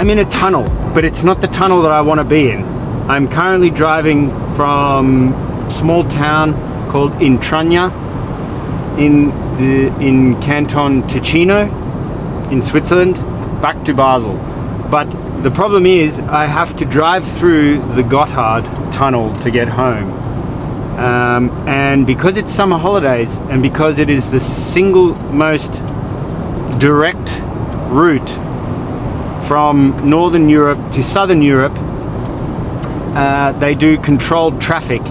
I'm in a tunnel, but it's not the tunnel that I want to be in. I'm currently driving from a small town called Intragna in Canton Ticino in Switzerland back to Basel. But the problem is I have to drive through the Gotthard tunnel to get home. And because it's summer holidays and because it is the single most direct route from Northern Europe to Southern Europe, they do controlled traffic.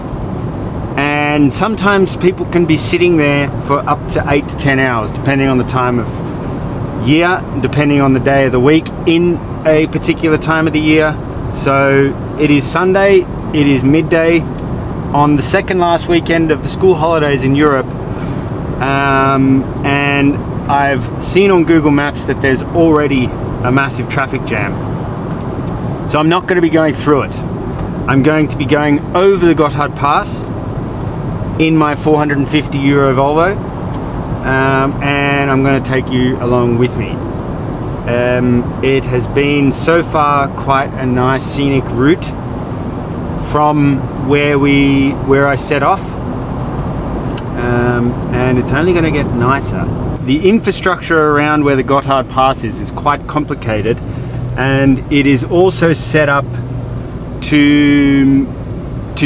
And sometimes people can be sitting there for up to 8 to 10 hours, depending on the time of year, depending on the day of the week in a particular time of the year. So it is Sunday, it is midday on the second last weekend of the school holidays in Europe. And I've seen on Google Maps that there's already a massive traffic jam. So I'm not going to be going through it. I'm going to be going over the Gotthard Pass in my 450 euro Volvo, and I'm going to take you along with me. It has been so far quite a nice scenic route from where I set off, and it's only going to get nicer. The infrastructure around where the Gotthard Pass is quite complicated, and it is also set up to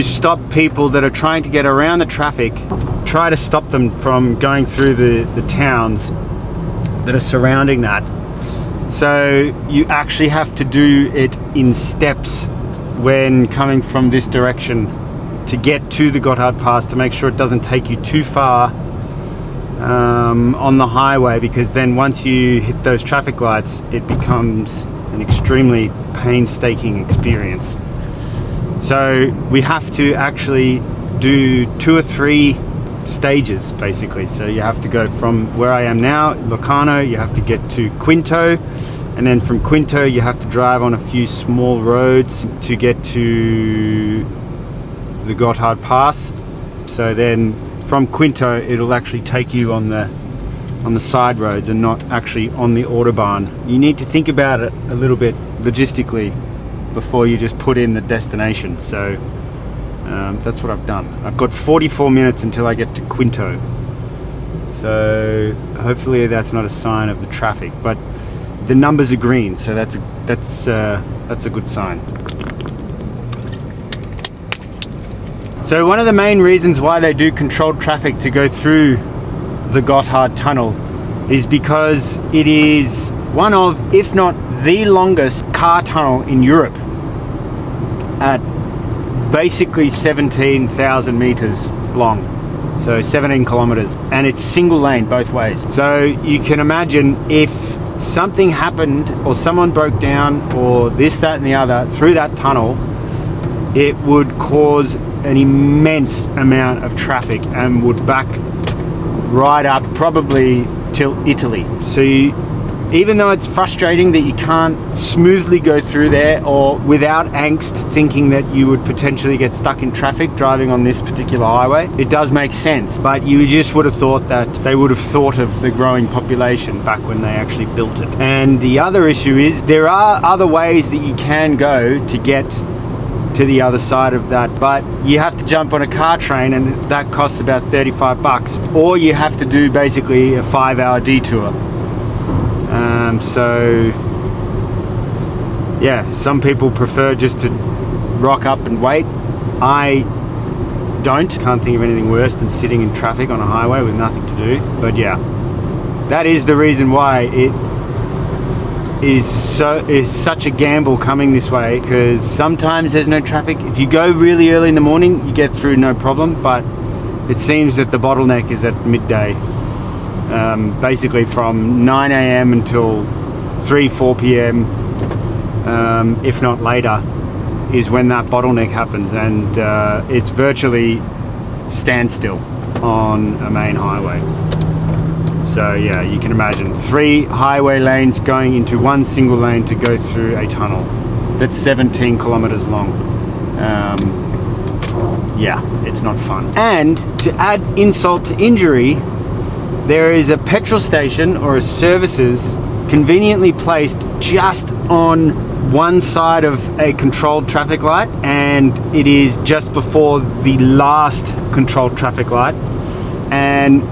stop people that are trying to get around the traffic, try to stop them from going through the towns that are surrounding that. So you actually have to do it in steps when coming from this direction to get to the Gotthard Pass, to make sure it doesn't take you too far on the highway, because then once you hit those traffic lights, it becomes an extremely painstaking experience. So we have to actually do 2 or 3 stages basically. So you have to go from where I am now, Locarno, you have to get to Quinto, and then from Quinto you have to drive on a few small roads to get to the Gotthard Pass. So then from Quinto it'll actually take you on the side roads and not actually on the Autobahn. You need to think about it a little bit logistically before you just put in the destination. So that's what I've done. I've got 44 minutes until I get to Quinto. So hopefully that's not a sign of the traffic, but the numbers are green, so that's a good sign. So one of the main reasons why they do controlled traffic to go through the Gotthard tunnel is because it is one of, if not the longest car tunnel in Europe, at basically 17,000 meters long, so 17 kilometers, and it's single lane both ways. So you can imagine if something happened or someone broke down or this, that and the other through that tunnel, it would cause an immense amount of traffic and would back right up probably till Italy. So even though it's frustrating that you can't smoothly go through there or without angst thinking that you would potentially get stuck in traffic driving on this particular highway, it does make sense. But you just would have thought that they would have thought of the growing population back when they actually built it. And the other issue is there are other ways that you can go to get to the other side of that, but you have to jump on a car train and that costs about 35 bucks, or you have to do basically a 5-hour detour. So yeah, some people prefer just to rock up and wait. I can't think of anything worse than sitting in traffic on a highway with nothing to do. But yeah, that is the reason why it is such a gamble coming this way, because sometimes there's no traffic. If you go really early in the morning, you get through no problem, but it seems that the bottleneck is at midday. Basically from 9 a.m. until 3-4 p.m. If not later, is when that bottleneck happens, and it's virtually standstill on a main highway. So yeah, you can imagine 3 highway lanes going into one single lane to go through a tunnel that's 17 kilometers long. Yeah, it's not fun. And to add insult to injury, there is a petrol station or a services conveniently placed just on one side of a controlled traffic light, and it is just before the last controlled traffic light, and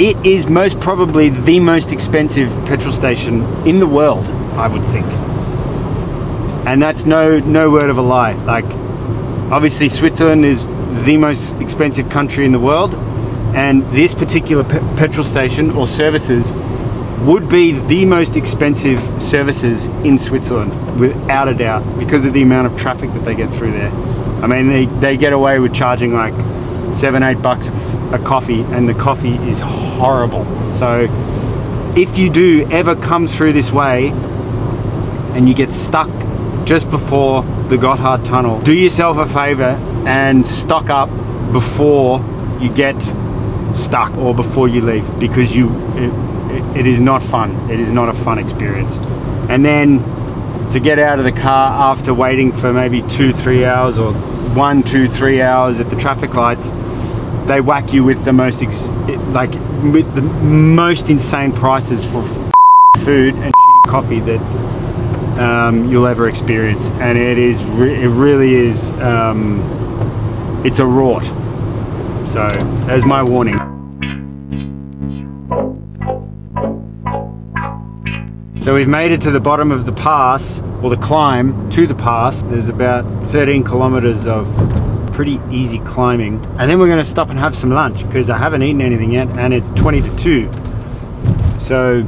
it is most probably the most expensive petrol station in the world, I would think. And that's no word of a lie. Like, obviously Switzerland is the most expensive country in the world, and this particular petrol station or services would be the most expensive services in Switzerland, without a doubt, because of the amount of traffic that they get through there. I mean, they get away with charging like $7-8 a coffee, and the coffee is horrible. So if you do ever come through this way and you get stuck just before the Gotthard tunnel, do yourself a favor and stock up before you get stuck or before you leave, because it is not fun. It is not a fun experience. And then to get out of the car after waiting for maybe 2-3 hours, or 1-2-3 hours at the traffic lights, they whack you with the most insane prices for food and coffee that you'll ever experience. And it really is it's a rort. So there's my warning. So we've made it to the bottom of the pass, or the climb to the pass. There's about 13 kilometers of pretty easy climbing, and then we're going to stop and have some lunch, because I haven't eaten anything yet, and it's 20 to 2. So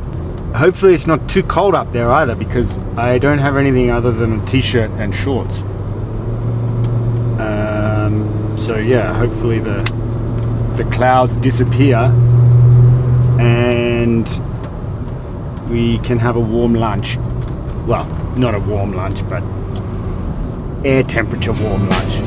hopefully it's not too cold up there either, because I don't have anything other than a t-shirt and shorts. So yeah, hopefully the clouds disappear and we can have a warm lunch. Well, not a warm lunch, but air temperature warm lunch.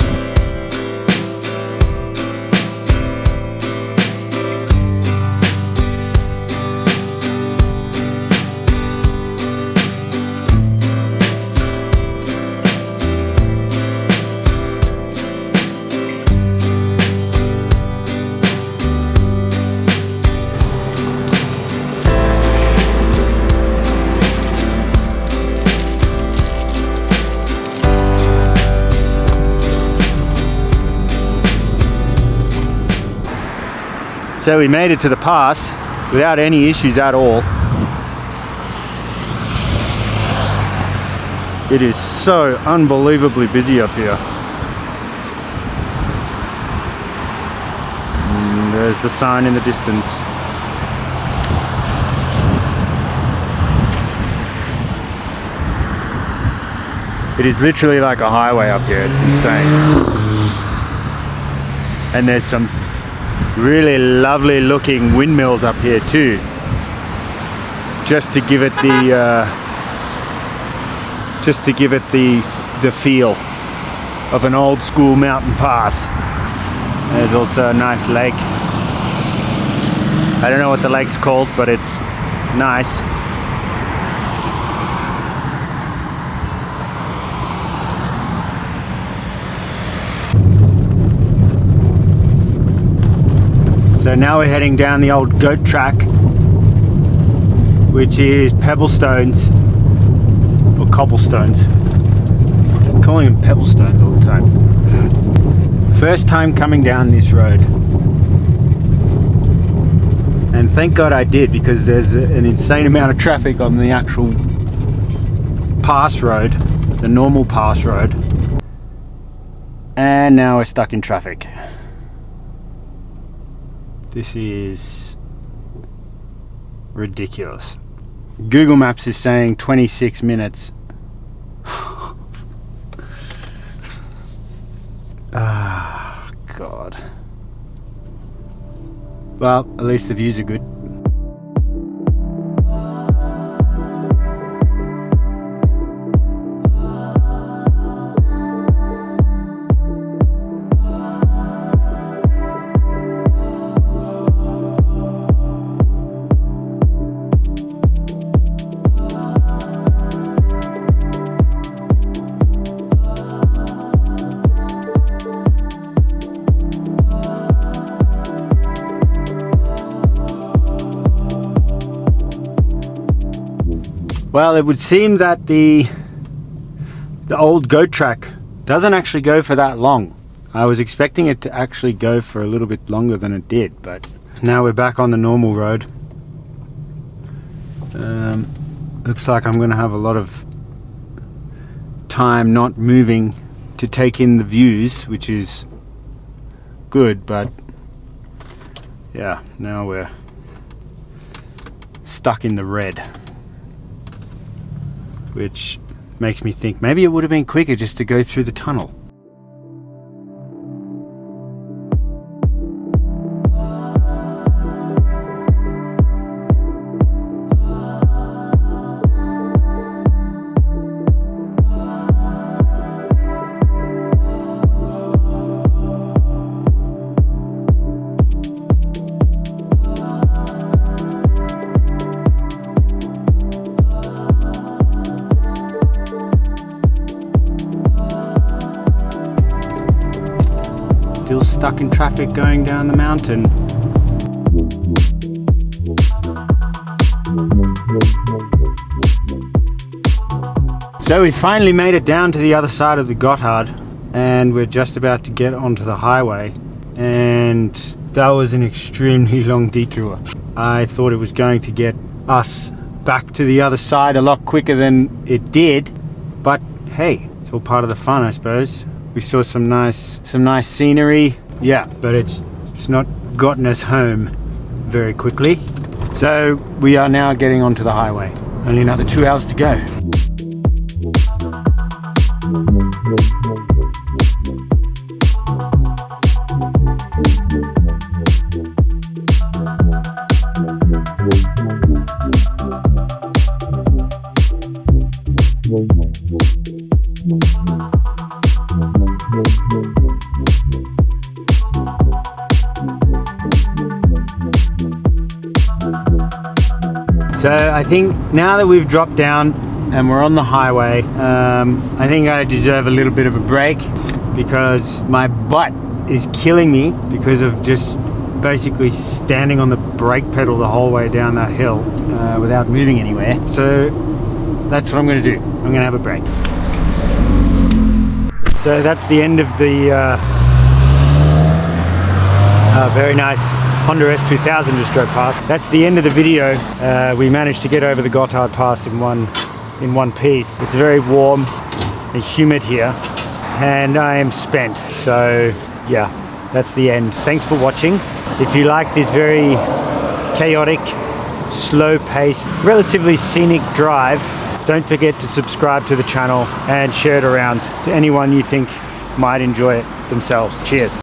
So we made it to the pass without any issues at all. It is so unbelievably busy up here. And there's the sign in the distance. It is literally like a highway up here. It's insane. And there's some really lovely looking windmills up here too, just to give it the feel of an old school mountain pass. There's also a nice lake. I don't know what the lake's called, but it's nice. So now we're heading down the old goat track, which is pebble stones or cobblestones. I'm calling them pebble stones all the time. First time coming down this road, and thank God I did, because there's an insane amount of traffic on the actual pass road, the normal pass road, and now we're stuck in traffic. This is ridiculous. Google Maps is saying 26 minutes. Ah, God. Well, at least the views are good. Well, it would seem that the the old goat track doesn't actually go for that long. I was expecting it to actually go for a little bit longer than it did, but now we're back on the normal road. Looks like I'm gonna have a lot of time not moving to take in the views, which is good, but yeah, now we're stuck in the red, which makes me think maybe it would have been quicker just to go through the tunnel. Still stuck in traffic going down the mountain. So we finally made it down to the other side of the Gotthard, and we're just about to get onto the highway, and that was an extremely long detour. I thought it was going to get us back to the other side a lot quicker than it did, but hey, it's all part of the fun, I suppose. We saw some nice scenery, yeah, but it's not gotten us home very quickly. So we are now getting onto the highway. Only another 2 hours to go. So I think now that we've dropped down and we're on the highway, I think I deserve a little bit of a break because my butt is killing me because of just basically standing on the brake pedal the whole way down that hill without moving anywhere. So that's what I'm going to do. I'm going to have a break. So that's the end of the very nice Honda S2000 just drove past. That's the end of the video. We managed to get over the Gotthard Pass in one piece. It's very warm and humid here, and I am spent. So yeah, that's the end. Thanks for watching. If you like this very chaotic, slow-paced, relatively scenic drive, don't forget to subscribe to the channel and share it around to anyone you think might enjoy it themselves. Cheers.